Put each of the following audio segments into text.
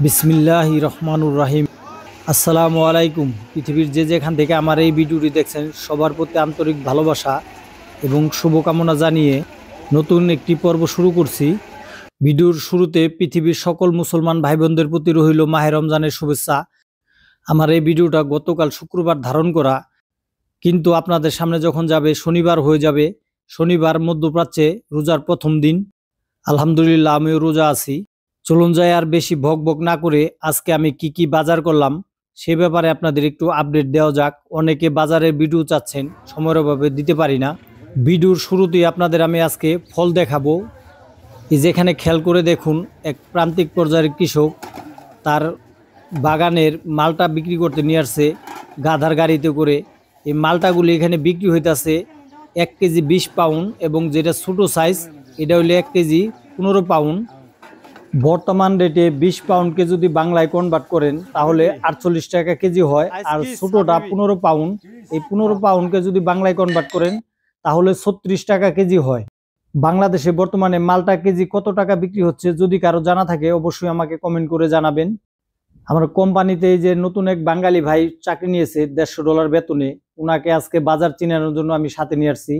বিসমিল্লাহির রহমানুর রহিম। আসসালামু আলাইকুম। পৃথিবীর যে যেখান থেকে আমার এই ভিডিওটি দেখছেন সবার প্রতি আন্তরিক ভালোবাসা এবং শুভকামনা জানিয়ে নতুন একটি পর্ব শুরু করছি। ভিডিওর শুরুতে পৃথিবীর সকল মুসলমান ভাই বোনদের প্রতি রইল মাহে রমজানের শুভেচ্ছা। আমার এই ভিডিওটা গতকাল শুক্রবার ধারণ করা, কিন্তু আপনাদের সামনে যখন যাবে শনিবার হয়ে যাবে। শনিবার মধ্যপ্রাচ্যে রোজার প্রথম দিন। আলহামদুলিল্লাহ আমিও রোজা আছি। চলুন যাই আর বেশি ভক ভক না করে আজকে আমি কি কি বাজার করলাম সে ব্যাপারে আপনাদের একটু আপডেট দেওয়া যাক। অনেকে বাজারের ভিডিও চাচ্ছেন, সময়ের অভাবে দিতে পারি না। ভিডিওর শুরুতেই আপনাদের আমি আজকে ফল দেখাবো। এই যেখানে খেয়াল করে দেখুন, এক প্রান্তিক পর্যায়ের কৃষক তার বাগানের মালটা বিক্রি করতে নিয়ে আসছে গাধার গাড়িতে করে। এই মালটাগুলি এখানে বিক্রি হইতেছে 1 কেজি 20 পাউন্ড, এবং যেটা ছোটো সাইজ এটা হইলে 1 কেজি 15 পাউন্ড। বর্তমান রেটে 20 পাউন্ডকে যদি বাংলায় কনভার্ট করেন তাহলে 48 টাকা কেজি হয়। আর ছোটোটা 15 পাউন্ড, এই 15 পাউন্ডকে যদি বাংলায় কনভার্ট করেন তাহলে 36 টাকা কেজি হয়। বাংলাদেশে বর্তমানে মালটা কেজি কত টাকা বিক্রি হচ্ছে যদি কারো জানা থাকে অবশ্যই আমাকে কমেন্ট করে জানাবেন। আমার কোম্পানিতে এই যে নতুন এক বাঙালি ভাই চাকরি নিয়েছে $150 বেতনে, ওনাকে আজকে বাজার চিনানোর জন্য আমি সাথে নিয়ে আসছি।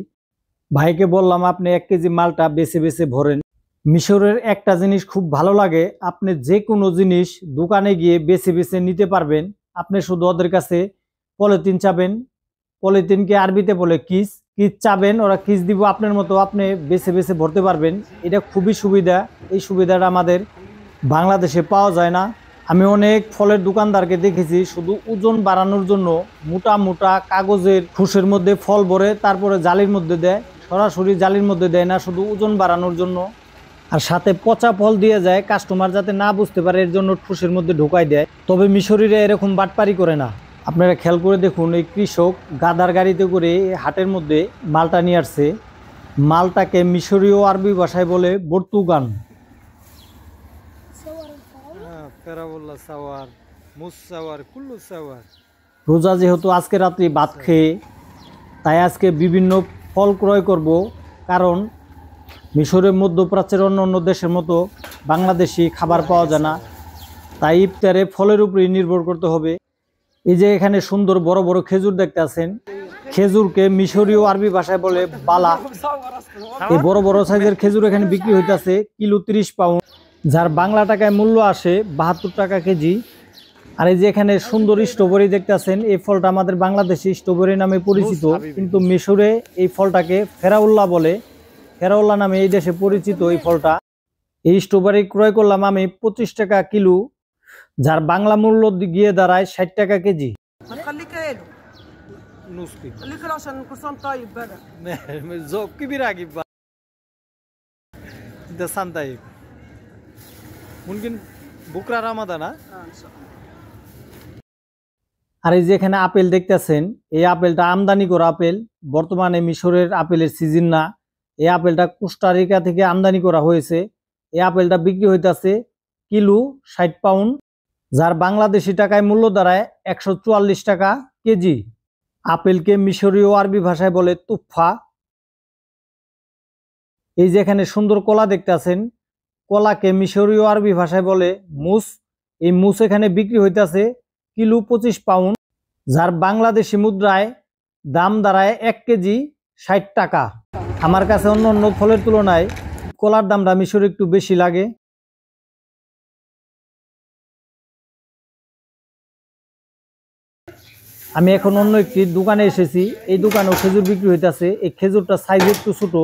ভাইকে বললাম আপনি 1 কেজি মালটা বেছে বেছে ভরেন। মিশরের একটা জিনিস খুব ভালো লাগে, আপনি যে কোনো জিনিস দোকানে গিয়ে বেছে বেছে নিতে পারবেন। আপনি শুধু ওদের কাছে পলিথিন চাবেন, পলিথিনকে আরবিতে বলে কিস, কিস চাবেন, ওরা কিস দিব আপনার মতো, আপনি বেছে বেছে ভরতে পারবেন। এটা খুবই সুবিধা। এই সুবিধাটা আমাদের বাংলাদেশে পাওয়া যায় না। আমি অনেক ফলের দোকানদারকে দেখেছি শুধু ওজন বাড়ানোর জন্য মোটা মোটা কাগজের খুশের মধ্যে ফল ভরে তারপরে জালির মধ্যে দেয়। সরাসরি জালির মধ্যে দেয় না, শুধু ওজন বাড়ানোর জন্য। আর সাথে পচা ফল দিয়ে যায়, কাস্টমার যাতে না বুঝতে পারে এর জন্য ঠুসের মধ্যে ঢোকাই দেয়। তবে মিশরীরা এরকম বাটপারি করে না। আপনারা খেয়াল করে দেখুন, এই কৃষক গাদার গাড়িতে করে হাটের মধ্যে মালটা নিয়ে আসছে। মালটাকে মিশরীয় আরবি ভাষায় বলে বর্তুগান। রোজা যেহেতু আজকে রাত্রি ভাত খেয়ে, তাই আজকে বিভিন্ন ফল ক্রয় করব। কারণ মিশরের মধ্যপ্রাচ্যের অন্য অন্য দেশের মতো বাংলাদেশি খাবার পাওয়া যায় না, তাই ইফতারে ফলের উপরেই নির্ভর করতে হবে। এই যে এখানে সুন্দর বড় বড় খেজুর দেখতে আছেন, খেজুরকে মিশরীয় আরবি ভাষায় বলে বালা। এই বড় বড় সাইজের খেজুর এখানে বিক্রি হইতেছে কিলো 30 পাউন্ড, যার বাংলা টাকায় মূল্য আসে 72 টাকা কেজি। আর এই যে এখানে সুন্দর স্ট্রবেরি দেখতে আছেন, এই ফলটা আমাদের বাংলাদেশে স্ট্রবেরি নামে পরিচিত, কিন্তু মিশরে এই ফলটাকে ফেরাউল্লাহ বলে। ফেরাউল্লাহ নামে এই দেশে পরিচিত এই ফলটা। এই স্ট্রবেরি ক্রয় করলাম আমি 25 টাকা কিলো, যার বাংলা মূল্য গিয়ে দাঁড়ায় 60 টাকা কেজি। আর এই যে এখানে আপেল দেখতেছেন, এই আপেলটা আমদানি করা আপেল। বর্তমানে মিশরের আপেলের সিজন না, এই আপেলটা কোস্টারিকা থেকে আমদানি করা হয়েছে। এই আপেলটা বিক্রি হইতেছে কিলো 60 পাউন্ড, যার বাংলাদেশি টাকায় মূল্য দাঁড়ায় 144 টাকা কেজি। আপেলকে মিশরীয় আরবি ভাষায় বলে তুফা। এই যে এখানে সুন্দর কলা দেখতে আছেন, কলাকে মিশরীয় আরবি ভাষায় বলে মুস। এই মুস এখানে বিক্রি হইতেছে কিলো 25 পাউন্ড, যার বাংলাদেশি মুদ্রায় দাম দাঁড়ায় 1 কেজি 60 টাকা। আমার কাছে অন্য অন্য ফলের তুলনায় কলার দামটা মিশরে একটু বেশি লাগে। আমি এখন অন্য একটি দোকানে এসেছি, এই দোকানেও খেজুর বিক্রি হইতেছে। এই খেজুরটা সাইজ একটু ছোট,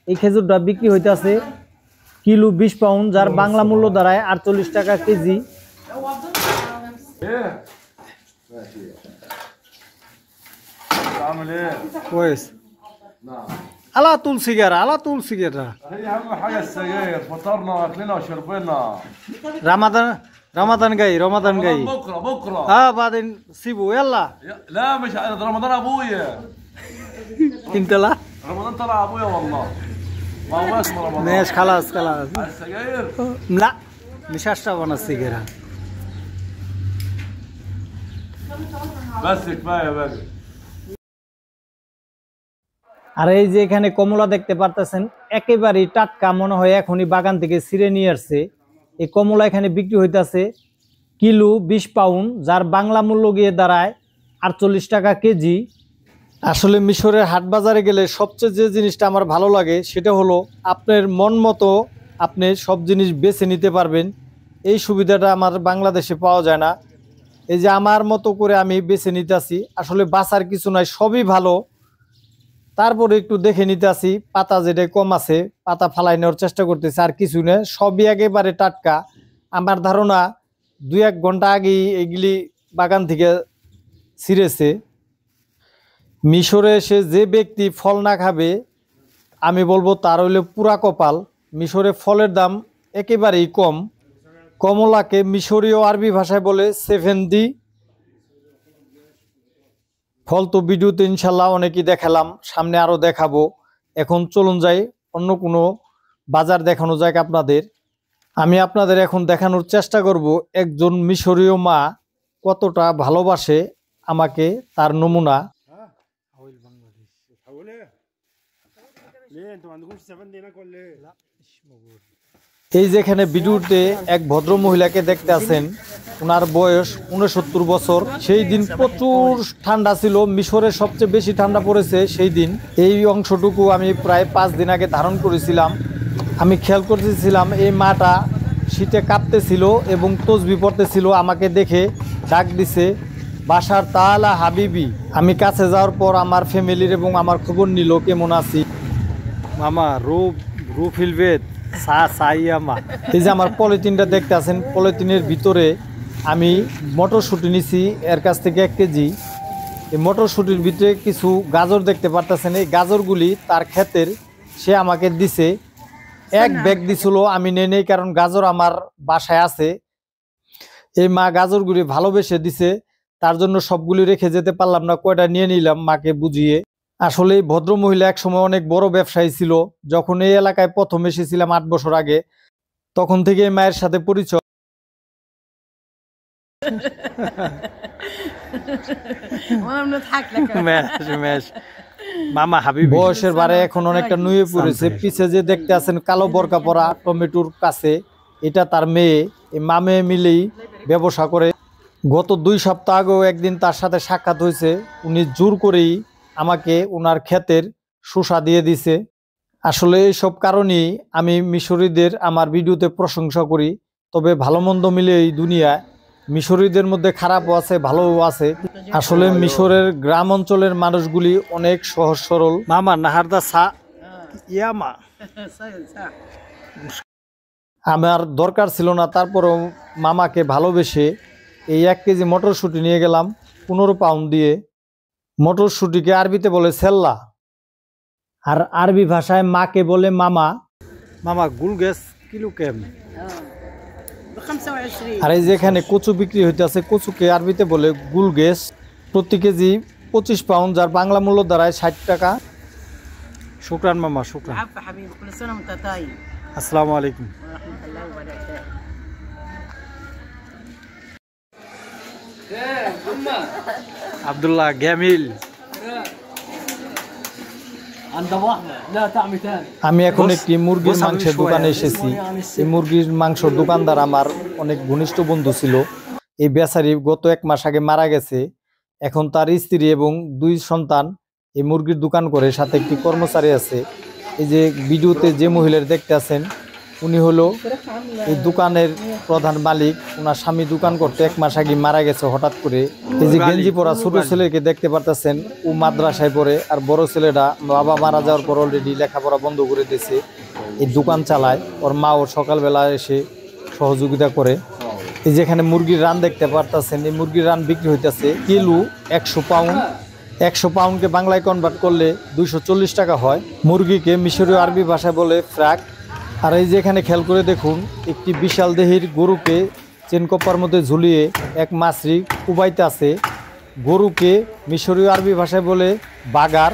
এই খেজুরটা বিক্রি হইতেছে কিলো 20 পাউন্ড, যার বাংলা মূল্য দাঁড়ায় 48 টাকা কেজি। كويس على طول سيجارة، على طول سيجارة. هي أهم حاجة السجاير، فطرنا وأكلنا وشربنا. رمضان جاي، رمضان جاي بكرة بعدين سيبوا يلا. لا مش ده رمضان أبويا. انت لا رمضان طلع أبويا والله، ما هو اسمه رمضان. ماشي خلاص خلاص. السجاير لا مش هشرب انا السيجارة بس كفاية بقى. আর এই যে এখানে কমলা দেখতে পারতেছেন, একেবারেই টাটকা, মনে হয় এখনই বাগান থেকে ছিঁড়ে নিয়ে আসছে। এই কমলা এখানে বিক্রি হইতেছে কিলো 20 পাউন্ড, যার বাংলা মূল্য গিয়ে দাঁড়ায় 48 টাকা কেজি। আসলে মিশরের হাট বাজারে গেলে সবচেয়ে যে জিনিসটা আমার ভালো লাগে সেটা হলো আপনার মন মতো আপনি সব জিনিস বেছে নিতে পারবেন। এই সুবিধাটা আমার বাংলাদেশে পাওয়া যায় না। এই যে আমার মতো করে আমি বেছে নিতে আসি, আসলে বাছার কিছু নাই, সবই ভালো। তারপরে একটু দেখে নিতে আসি, পাতা যেটা কম আছে পাতা ফালাই নেওয়ার চেষ্টা করতেছি, আর কিছু না, সবই একেবারে টাটকা। আমার ধারণা 2-1 ঘন্টা আগেই এগুলি বাগান থেকে ছিঁড়েছে। মিশরে এসে যে ব্যক্তি ফল না খাবে আমি বলবো তার হইলে পুরা কপাল। মিশরে ফলের দাম একেবারেই কম। কমলাকে মিশরীয় আরবি ভাষায় বলে 7D। ফল তো ভিডিওতে ইনশাল্লাহ অনেকই দেখালাম, সামনে আরও দেখাবো। এখন চলুন যাই অন্য কোনো বাজার দেখানো যাক আপনাদের। আমি আপনাদের এখন দেখানোর চেষ্টা করব একজন মিশরীয় মা কতটা ভালোবাসে আমাকে, তার নমুনা। এই যেখানে ভিডিওতে এক ভদ্র মহিলাকে দেখতে আছেন, ওনার বয়স 69 বছর। সেই দিন প্রচুর ঠান্ডা ছিল, মিশরের সবচেয়ে বেশি ঠান্ডা পড়েছে সেই দিন। এই অংশটুকু আমি প্রায় 5 দিন আগে ধারণ করেছিলাম। আমি খেয়াল করতেছিলাম এই মাটা শীতে কাঁপতেছিল এবং তসবি পড়তেছিল। আমাকে দেখে ডাক দিছে, বাসার তাআলা হাবিবি। আমি কাছে যাওয়ার পর আমার ফ্যামিলির এবং আমার খবর নিল কেমন আছি। মামা রুফিলবেদ সাইয়ামা। এই যে আমার পলিথিনটা দেখতে আছেন, পলিথিনের ভিতরে আমি মটরশুঁটি নিছি এর কাছ থেকে 1 কেজি। এই মটরশুঁটির ভিতরে কিছু গাজর দেখতে পারতেছেন, এই গাজরগুলি তার ক্ষেতের, সে আমাকে দিছে। 1 ব্যাগ দিছিল, আমি নেই কারণ গাজর আমার বাসায় আছে। এই মা গাজরগুলি ভালোবেসে দিছে, তার জন্য সবগুলি রেখে যেতে পারলাম না, কয়টা নিয়ে নিলাম মাকে বুঝিয়ে। আসলে এই ভদ্র মহিলা একসময় অনেক বড় ব্যবসায়ী ছিল। যখন এই এলাকায় প্রথম এসেছিলাম 8 বছর আগে, তখন থেকে মায়ের সাথে পরিচয়। মামা হাবিব বয়সের বারে এখন অনেকটা নুয়ে পড়েছে। পিছে যে দেখতে আছেন কালো বরকা পরা টমেটোর কাছে, এটা তার মেয়ে। এই মা মেয়ে মিলেই ব্যবসা করে। গত 2 সপ্তাহ আগেও একদিন তার সাথে সাক্ষাৎ হয়েছে। উনি জোর করেই আমাকে ওনার ক্ষেতের শসা দিয়ে দিছে। আসলে এইসব কারণেই আমি মিশরীদের আমার ভিডিওতে প্রশংসা করি। তবে ভালো মন্দ মিলে এই দুনিয়ায় মিশরীদের মধ্যে খারাপও আছে, ভালোও আছে। আসলে মিশরের গ্রাম অঞ্চলের মানুষগুলি অনেক সহজ সরল। মামা নাহারদা সা ইয়ামা আমার দরকার ছিল না, তারপরও মামাকে ভালোবেসে এই 1 কেজি মটরশুঁটি নিয়ে গেলাম 15 পাউন্ড দিয়ে। মটরশুঁটিকে আরবিতে বলে সেল্লা, আর আরবি ভাষায় মাকে বলে মামা। মামা গুলগেস কিলো কেম। আর এই যেখানে কচু বিক্রি হইতেছে, কচুকে আরবিতে বলে গুলগেস। প্রতি কেজি 25 পাউন্ড, যার বাংলা মূল্য দাঁড়ায় 60 টাকা। শুকরান মামা, শুকরান। আসসালামু আলাইকুম। আব্দুল্লাহ গ্যামিল। আমি এখন একটি মুরগির মাংসের দোকানে এসেছি। এই মুরগির মাংসের দোকানদার আমার অনেক ঘনিষ্ঠ বন্ধু ছিল। এই বেচারি গত 1 মাস আগে মারা গেছে। এখন তার স্ত্রী এবং 2 সন্তান এই মুরগির দোকান করে, সাথে একটি কর্মচারী আছে। এই যে ভিডিওতে যে মহিলার দেখতে আছেন, উনি হলো এই দোকানের প্রধান মালিক। ওনার স্বামী দোকান করতে 1 মাস আগে মারা গেছে হঠাৎ করে। এই যে গেঞ্জি পরা ছোট ছেলেকে দেখতে পারতেছেন, ও মাদ্রাসায় পড়ে। আর বড় ছেলেটা বাবা মারা যাওয়ার পর অলরেডি লেখাপড়া বন্ধ করে দিয়েছে, এই দোকান চালায়। ওর মা ওর সকালবেলা এসে সহযোগিতা করে। এই যেখানে মুরগির রান দেখতে পারতেছেন, এই মুরগির রান বিক্রি হইতেছে কিলো 100 পাউন্ড। 100 পাউন্ডকে বাংলায় কনভার্ট করলে 240 টাকা হয়। মুরগিকে মিশরীয় আরবি ভাষায় বলে ফ্রাক। আর এই যে এখানে খেয়াল করে দেখুন, একটি বিশাল দেহির গরুকে চেন কপ্পার মধ্যে ঝুলিয়ে এক মাছরি কুবাইতে আছে। গরুকে মিশরীয় আরবি ভাষায় বলে বাগার।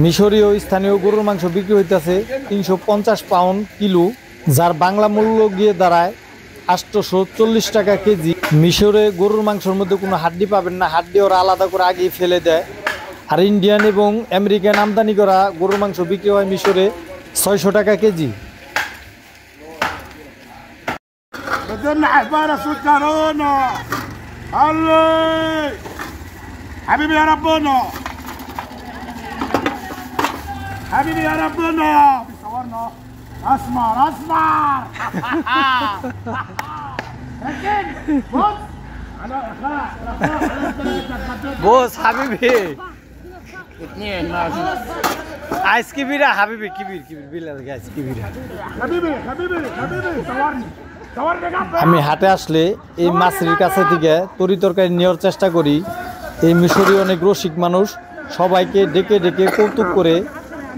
মিশরীয় স্থানীয় গরুর মাংস বিক্রি হইতেছে 350 পাউন্ড কিলো, যার বাংলা মূল্য গিয়ে দাঁড়ায় 840 টাকা কেজি। মিশরে গরুর মাংসের মধ্যে কোনো হাড্ডি পাবেন না, হাড্ডি ওরা আলাদা করে আগেই ফেলে দেয়। আর ইন্ডিয়ান এবং আমেরিকান আমদানি করা গরুর মাংস বিক্রি হয় মিশরে 600 টাকা কেজি। بدنا حبارة سكرونا الله حبيبي يا ربنا حبيبي يا ربنا بيصورنا اسمر اسمر لكن بص على اخلاق বস হাবিবি اثنين ماشي আইস কিবিরা হাবিবি কিবির কিবির বিলাল গাইস কিবিরা حبيبي حبيبي حبيبي صورني صورني جنبك আমি হাটে আসলে এই মাছের কাছে থেকে তরি তরকারি নেওয়ার চেষ্টা করি। এই মিশরীয় অনেক রসিক মানুষ সবাইকে ডেকে ডেকে কৌতুক করে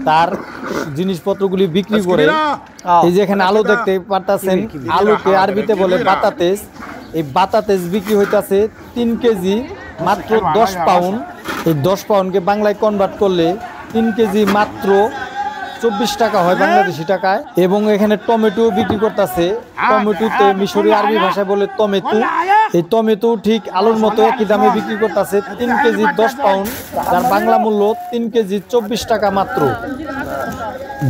তার জিনিসপত্রগুলি বিক্রি করে। এই যে এখানে আলু দেখতে পারতাছেন, আলুকে আরবিতে বলে বাতাতেজ। এই বাতাতেজ বিক্রি হইতাছে 3 কেজি মাত্র 10 পাউন্ড। এই 10 পাউন্ডকে বাংলায় কনভার্ট করলে 3 কেজি মাত্র 24 টাকা হয় বাংলাদেশি টাকায়। এবং এখানে টমেটো বিক্রি করতেছে। টমেটোতে মিশরি আরবি ভাষায় বলে টমেটো। এই টমেটো ঠিক আলুর মতো একই দামে বিক্রি করতেছে 3 কেজি 10 পাউন্ড, যার বাংলা মূল্য 3 কেজি 24 টাকা মাত্র।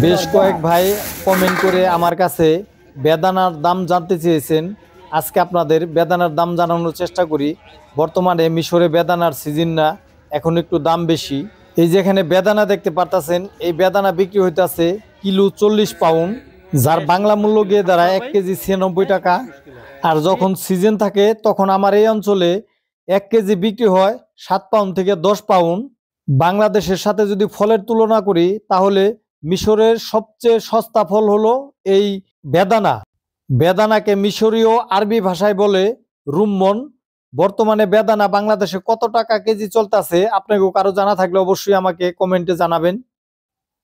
বেশ কয়েক ভাই কমেন্ট করে আমার কাছে বেদানার দাম জানতে চেয়েছেন। আজকে আপনাদের বেদানার দাম জানানোর চেষ্টা করি। বর্তমানে মিশরে বেদানার সিজন না, এখন একটু দাম বেশি। এই যে এখানে বেদানা দেখতে পারতাছেন, এই বেদানা বিক্রি হইতাছে কিলো 40 পাউন্ড, যার বাংলা মূল্য গিয়ে দাঁড়ায় 1 কেজি 96 টাকা। আর যখন সিজন থাকে তখন আমার এই অঞ্চলে 1 কেজি বিক্রি হয় 7 পাউন্ড থেকে 10 পাউন্ড। বাংলাদেশের সাথে যদি ফলের তুলনা করি তাহলে মিশরের সবচেয়ে সস্তা ফল হলো এই বেদানা। বেদানাকে মিশরীয় আরবি ভাষায় বলে রুম্মন। বর্তমানে বেদানা বাংলাদেশে কত টাকা কেজি চলতেছে আপনাকেও কারো জানা থাকলে অবশ্যই আমাকে কমেন্টে জানাবেন।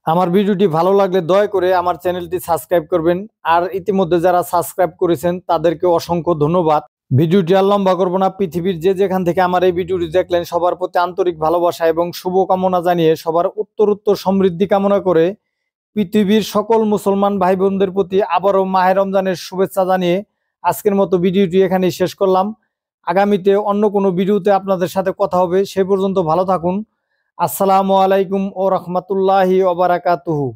আমার ভিডিওটি ভালো লাগলে দয়া করে আমার চ্যানেলটি সাবস্ক্রাইব করবেন। আর ইতিমধ্যে যারা সাবস্ক্রাইব করেছেন তাদেরকে অসংখ্য ধন্যবাদ। ভিডিওটি আর লম্বা করবো না। পৃথিবীর যে যেখান থেকে আমার এই ভিডিওটি দেখলেন সবার প্রতি আন্তরিক ভালোবাসা এবং শুভকামনা জানিয়ে সবার উত্তরোত্তর সমৃদ্ধি কামনা করে পৃথিবীর সকল মুসলমান ভাই বোনদের প্রতি আবারও মাহে রমজানের শুভেচ্ছা জানিয়ে আজকের মতো ভিডিওটি এখানেই শেষ করলাম। আগামীতে অন্য কোনো ভিডিওতে আপনাদের সাথে কথা হবে। সে পর্যন্ত ভালো থাকুন। আসসালামু আলাইকুম ও রহমতুল্লাহি ওয়া বারাকাতুহু।